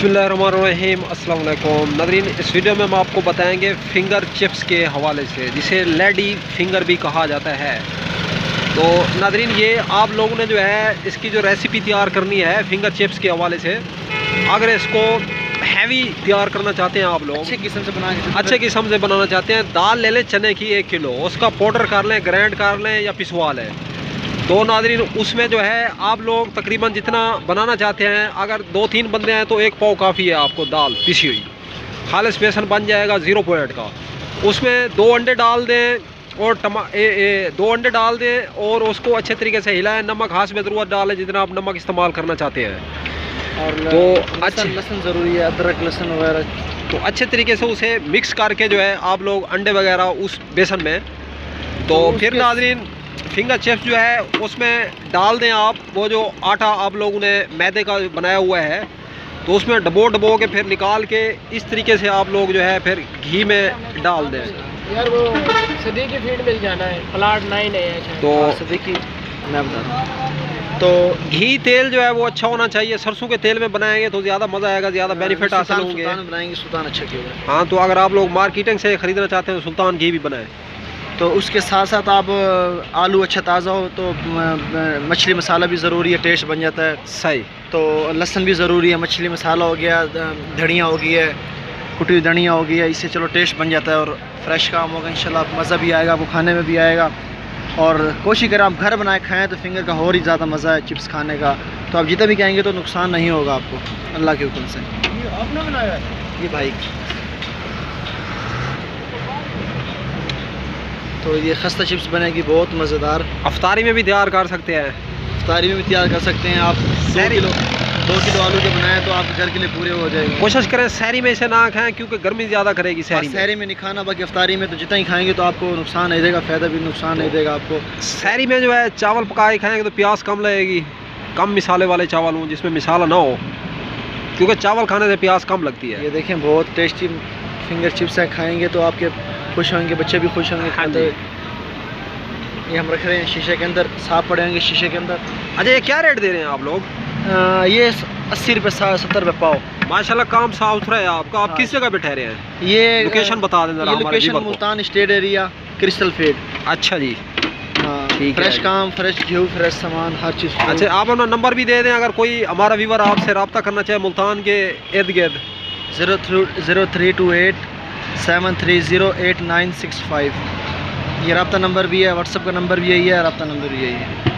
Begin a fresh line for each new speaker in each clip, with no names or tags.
बिस्मिल्लाहिर्रहमानिर्रहीम अस्सलाम वालेकुम नाज़रीन, इस वीडियो में हम आपको बताएंगे फिंगर चिप्स के हवाले से, जिसे लेडी फिंगर भी कहा जाता है। तो नाज़रीन, ये आप लोगों ने जो है इसकी जो रेसिपी तैयार करनी है फिंगर चिप्स के हवाले से। अगर इसको हैवी तैयार करना चाहते हैं आप लोग, अच्छे किस्म से बनाना चाहते हैं, दाल ले लें चने की 1 किलो, उसका पाउडर कर लें, ग्राइंड कर लें या पिसवा लें। तो नाज़रीन, उसमें जो है आप लोग तकरीबन जितना बनाना चाहते हैं, अगर 2-3 बंदे हैं तो 1 पाव काफ़ी है आपको दाल पिसी हुई। खालिस बेसन बन जाएगा 0 पॉइंट का। उसमें 2 अंडे डाल दें और 2 अंडे डाल दें और उसको अच्छे तरीके से हिलाएं। नमक हाथ में ज़रूरत डालें जितना आप नमक इस्तेमाल करना चाहते हैं। और तो अच्छा
लहसुन ज़रूरी है, अदरक लहसुन वगैरह।
तो अच्छे तरीके से उसे मिक्स करके जो है आप लोग अंडे वगैरह उस बेसन में, तो फिर नाज़रीन फिंगर चिप्स जो है उसमें डाल दें आप। वो जो आटा आप लोगों ने मैदे का बनाया हुआ है, तो उसमें डबो के फिर निकाल के इस तरीके से आप लोग जो है फिर घी में डाल दें।
यार वो सदीकी फीड मिल जाना है, प्लाट 9 है
तो
सदीकी, मैं बता रहा हूँ।
तो घी तेल जो है वो अच्छा होना चाहिए। सरसों के तेल में बनाएंगे तो ज़्यादा मज़ा आएगा, ज़्यादा बेनिफिट हासिल होंगे।
बनाएंगे सुल्तान अच्छा क्यों है।
हाँ, तो अगर आप लोग मार्केटिंग से ख़रीदना चाहते हैं तो सुल्तान घी भी बनाएं।
तो उसके साथ साथ आप आलू अच्छा ताज़ा हो तो मछली मसाला भी ज़रूरी है, टेस्ट बन जाता है
सही।
तो लहसुन भी ज़रूरी है, मछली मसाला हो गया, धनिया हो गई है, कुटी हुई धनिया हो गई है, इससे चलो टेस्ट बन जाता है और फ्रेश काम होगा इंशाल्लाह। मज़ा भी आएगा, आपको खाने में भी आएगा। और कोशिश करें आप घर बनाए खाएँ तो फिंगर का और ही ज़्यादा मज़ा है चिप्स खाने का। तो आप जितना भी कहेंगे तो नुकसान नहीं होगा आपको, अल्लाह के हुक्म से। ये आपने बनाया है? ये भाई। तो ये खस्ता चिप्स बनेगी बहुत मज़ेदार।
अफ्तारी में भी तैयार कर सकते हैं,
अफ्तारी में भी तैयार कर सकते हैं आप। 2 किलो आलू के बनाए तो आप घर के लिए पूरे हो जाएंगे।
कोशिश करें सहरी में इसे ना खाएं क्योंकि गर्मी ज़्यादा करेगी
सहरी में नहीं खाना। बाकी अफ्तारी में तो जितना ही खाएंगे तो आपको नुकसान नहीं देगा, फ़ायदा भी नुकसान नहीं देगा आपको।
सहरी में जो है चावल पकाए खाएंगे तो प्यास कम लगेगी, कम मिसाले वाले चावल हों जिसमें मिसाला ना हो, क्योंकि चावल खाने से प्यास कम लगती है।
ये देखें बहुत टेस्टी फिंगर चिप्स हैं, खाएँगे तो आपके खुश होंगे, बच्चे भी खुश होंगे खाते। ये हम रख रहे हैं शीशे के अंदर, साफ पड़े होंगे शीशे के अंदर।
अच्छा, ये क्या रेट दे रहे हैं आप लोग?
ये 80 रुपये 70 रुपये पाव।
माशाल्लाह काम साफ सुथरा है आपका। आप किस जगह पे ठहरे हैं?
ये
लोकेशन बता दें जरा।
Location Multan state area, crystal feed.
अच्छा जी,
हाँ,
ठीक है।
फ्रेश काम, फ्रेश घी, फ्रेश सामान, हर चीज़।
अच्छा, आप अपना नंबर भी दे दें अगर कोई हमारा व्यूवर आपसे रब्ता करना चाहे मुल्तान के इर्द गिर्द।
0328 7308965। ये रब्ता नंबर भी है, व्हाट्सअप का नंबर भी यही है, रब्ता नंबर भी यही है।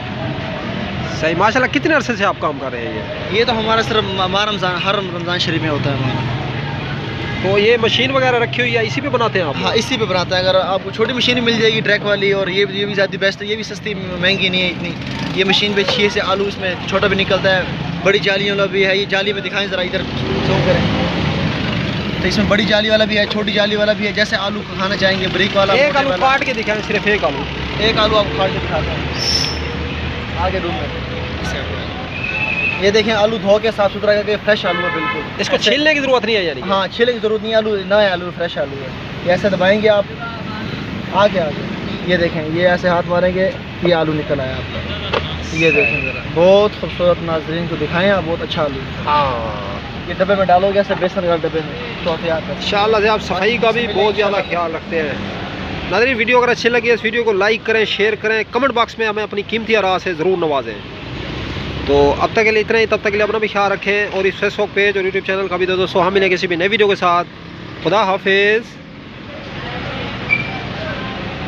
सही। माशाल्लाह, कितने अरसे से आप काम कर रहे हैं?
ये तो हमारा सिर्फ हर रमज़ान शरीफ में होता है हमारा।
तो ये मशीन वगैरह रखी हुई है, इसी पे बनाते हैं आप?
हाँ, इसी पे बनाते हैं। अगर आपको छोटी मशीन मिल जाएगी ट्रैक वाली, और ये भी ज़्यादा बेस्ट है, ये भी सस्ती महंगी नहीं है इतनी। ये मशीन पे 6 से आलू इसमें छोटा भी निकलता है, बड़ी जाली वाला भी है। ये जाली में दिखाएं ज़रा, इधर जूम करें तो इसमें बड़ी जाली वाला भी है, छोटी जाली वाला भी है। जैसे आलू खाना चाहेंगे बारीक वाला,
एक आलू काट के दिखाएं, सिर्फ एक आलू
आपको काट के दिखाते हैं आगे रूम में। ये देखें आलू धो के साफ़ सुथरा करके फ्रेश आलू है बिल्कुल।
इसको छीलने की ज़रूरत नहीं है यानी?
हाँ, छीलने की ज़रूरत नहीं है, आलू नया आलू फ्रेश आलू है। ये ऐसे दबाएंगे आप, आगे ये देखें, ये ऐसे हाथ मारेंगे, ये आलू निकल आया आपका। ये देखें ज़रा, बहुत खूबसूरत। नाज़रीन को दिखाएं आप, बहुत अच्छा आलू।
हाँ, ये
डब्बे में डालोगे ऐसे बेसन का डब्बे में तो तैयार कर।
इंशाअल्लाह से आप सफाई का भी बहुत ज़्यादा ख्याल रखते हैं। नाज़रीन, वीडियो अगर अच्छी लगी इस वीडियो को लाइक करें, शेयर करें, कमेंट बॉक्स में हमें अपनी कीमती आराह से ज़रूर नवाजें। तो अब तक के लिए इतना ही, तब तक के लिए अपना भी ख्याल रखें और इस फेसबुक पेज और यूट्यूब चैनल का भी दोस्तों हम मिलेंगे किसी भी नई वीडियो के साथ। खुदा हाफिज़।